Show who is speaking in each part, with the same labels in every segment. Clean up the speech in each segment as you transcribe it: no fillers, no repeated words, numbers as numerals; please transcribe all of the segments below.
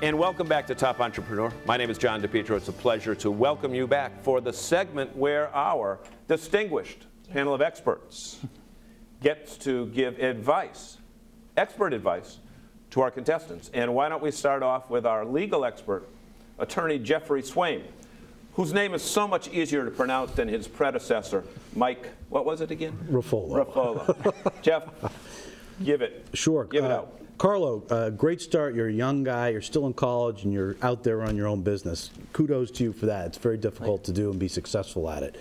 Speaker 1: And welcome back to Top Entrepreneur. My name is John DePietro. It's a pleasure to welcome you back for the segment where our distinguished panel of experts gets to give advice, expert advice, to our contestants. And why don't we start off with our legal expert, attorney Jeffrey Swaim, whose name is so much easier to pronounce than his predecessor, Mike, what was it again?
Speaker 2: Ruffolo.
Speaker 1: Jeff, give it.
Speaker 2: Sure.
Speaker 1: Give it out.
Speaker 2: Carlo, great start. You're a young guy. You're still in college, and you're out there on your own business. Kudos to you for that. It's very difficult to do and be successful at it,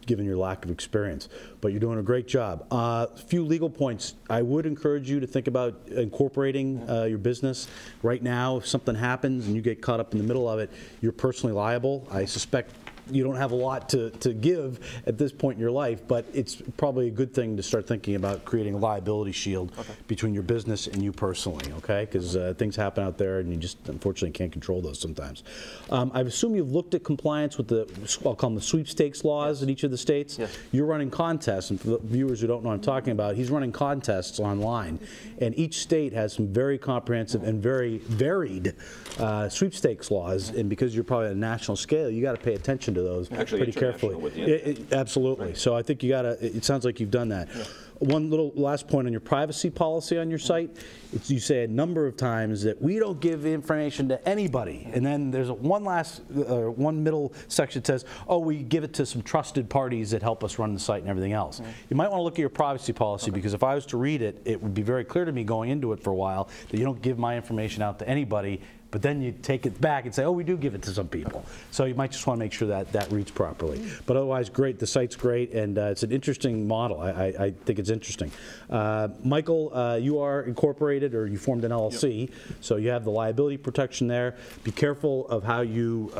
Speaker 2: given your lack of experience. But you're doing a great job. A few legal points. I would encourage you to think about incorporating your business. Right now, if something happens and you get caught up in the middle of it, you're personally liable. I suspect you don't have a lot to give at this point in your life, but it's probably a good thing to start thinking about creating a liability shield between your business and you personally, okay? Because things happen out there and you just unfortunately can't control those sometimes. I assume you've looked at compliance with the, I'll call them the sweepstakes laws in each of the states. Yes. You're running contests, and for the viewers who don't know what I'm talking about, he's running contests online, and each state has some very comprehensive and very varied sweepstakes laws, and because you're probably on a national scale, you got to pay attention to those pretty carefully. Absolutely. Right. So I think you got to, it sounds like you've done that. Yeah. One little last point on your privacy policy on your site. You say a number of times that we don't give information to anybody. And then there's one middle section that says, oh, we give it to some trusted parties that help us run the site and everything else. You might want to look at your privacy policy because if I was to read it, it would be very clear to me going into it for a while that you don't give my information out to anybody. But then you take it back and say, oh, we do give it to some people. So you might just want to make sure that that reads properly. But otherwise, great. The site's great, and it's an interesting model. I think it's interesting. Michael, you are incorporated, or you formed an LLC, so you have the liability protection there. Be careful of how you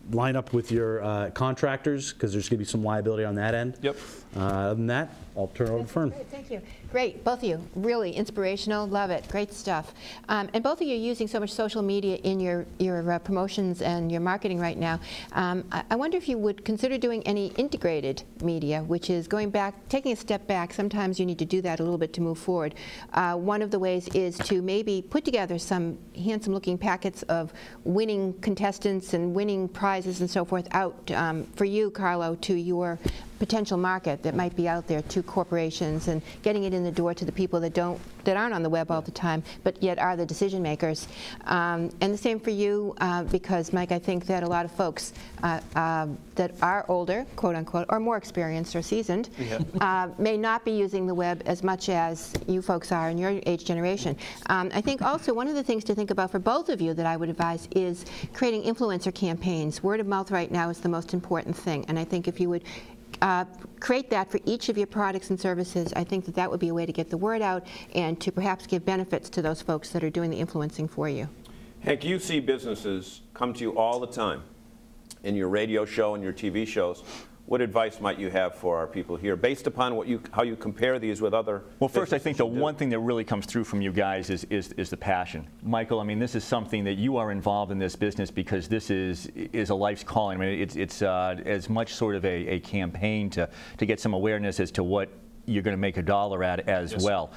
Speaker 2: line up with your contractors, because there's going to be some liability on that end. Yep. Other than that, I'll turn it over to Fern.
Speaker 3: Great, thank you. Great, both of you. Really inspirational. Love it. Great stuff. And both of you are using so much social media in your promotions and your marketing right now. I wonder if you would consider doing any integrated media, which is going back, taking a step back. Sometimes you need to do that a little bit to move forward. One of the ways is to maybe put together some handsome-looking packets of winning contestants and winning prizes and so forth out for you, Carlo, to your potential market that might be out there, to corporations, and getting it in the door to the people that aren't on the web all the time, but yet are the decision makers. And the same for you, because Mike, I think that a lot of folks that are older, quote unquote, or more experienced or seasoned, may not be using the web as much as you folks are in your age generation. I think also one of the things to think about for both of you that I would advise is creating influencer campaigns. Word of mouth right now is the most important thing, and I think if you would create that for each of your products and services, I think that that would be a way to get the word out and to perhaps give benefits to those folks that are doing the influencing for you.
Speaker 1: Hank, you see businesses come to you all the time in your radio show and your TV shows. What advice might you have for our people here, based upon how you compare these with other? Well,
Speaker 4: first, I think the one thing that really comes through from you guys is the passion. Michael, I mean, this is something that you are involved in this business because this is a life's calling. I mean, it's as much sort of a campaign to get some awareness as to what you're going to make a dollar at as well.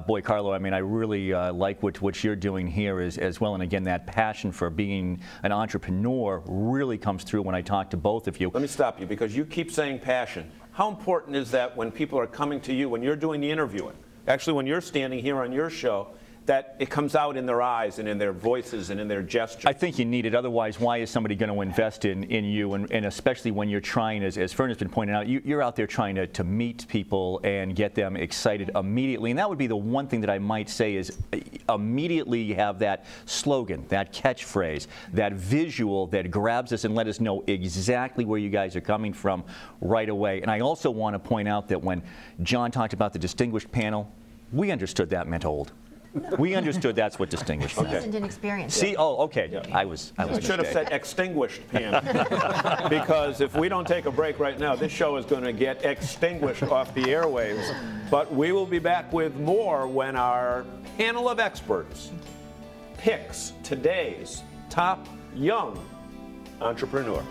Speaker 4: Boy, Carlo, I mean, I really like what you're doing here as well. And again, that passion for being an entrepreneur really comes through when I talk to both of you.
Speaker 1: Let me stop you, because you keep saying passion. How important is that when people are coming to you, when you're doing the interviewing, actually when you're standing here on your show, that it comes out in their eyes and in their voices and in their gestures?
Speaker 4: I think you need it. Otherwise, why is somebody going to invest in you? And especially when you're trying, as Fern has been pointing out, you're out there trying to meet people and get them excited immediately. And that would be the one thing that I might say is immediately have that slogan, that catchphrase, that visual that grabs us and let us know exactly where you guys are coming from right away. And I also want to point out that when John talked about the distinguished panel, we understood that meant old. We understood that's what distinguished meant.
Speaker 3: Seasoned and experienced.
Speaker 4: See, oh, okay. Yeah. I was
Speaker 1: should have said extinguished panel. Because if we don't take a break right now, this show is going to get extinguished off the airwaves. But we will be back with more when our panel of experts picks today's top young entrepreneur.